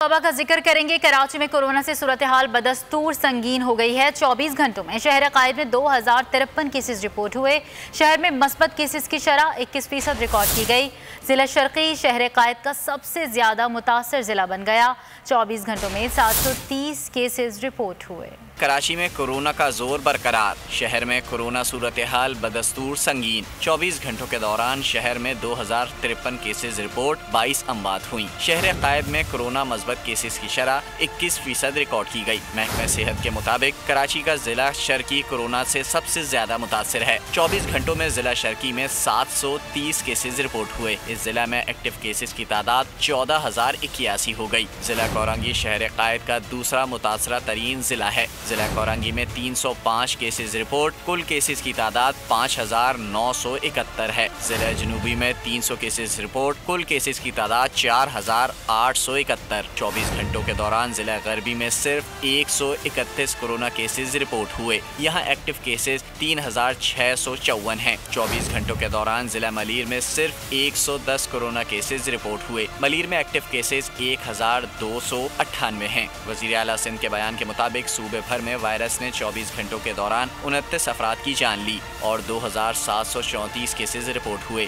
वबा का जिक्र करेंगे। कराची में कोरोना से सूरत हाल बदस्तूर संगीन हो गई है। 24 घंटों में शहर कायद में 2053 केसेस रिपोर्ट हुए। शहर में मस्बत केसेस की शरह 21% रिकॉर्ड की गई। जिला शर्की शहर कायद का सबसे ज्यादा मुतासर जिला बन गया। 24 घंटों में 730 केसेस रिपोर्ट हुए। कराची में कोरोना का जोर बरकरार। शहर में कोरोना सूरत हाल बदस्तूर संगीन। 24 घंटों के दौरान शहर में 2053 केसेस रिपोर्ट, 22 अमवात हुई। शहर कायद में कोरोना मस्बत केसेस की शरह 21% रिकॉर्ड की गई। महकमे सेहत के मुताबिक कराची का जिला शर्की कोरोना से सबसे ज्यादा मुतासर है। 24 घंटों में जिला शर्की में 730 केसेस रिपोर्ट हुए। इस जिला में एक्टिव केसेस की तादाद 14,081 हो गई। जिला कोरंगी शहर कायद का दूसरा मुतासरा तरीन जिला है। जिला कोरंगी में 305 केसेस रिपोर्ट, कुल केसेस की तादाद 5,971 है। जिला जनूबी में 300 केसेस रिपोर्ट, कुल केसेस की तादाद 4,871। 24 घंटों के दौरान जिला गरबी में सिर्फ 131 कोरोना केसेस रिपोर्ट हुए। यहाँ एक्टिव केसेस 3,654 हैं। 24 घंटों के दौरान जिला मलीर में सिर्फ 110 कोरोना केसेस रिपोर्ट हुए। मलीर में एक्टिव केसेस 1,298 हैं। वज़ीर आला सिंध के बयान के मुताबिक सूबे भर में वायरस ने 24 घंटों के दौरान 29 अफराद की जान ली और 2,734 केसेस रिपोर्ट हुए।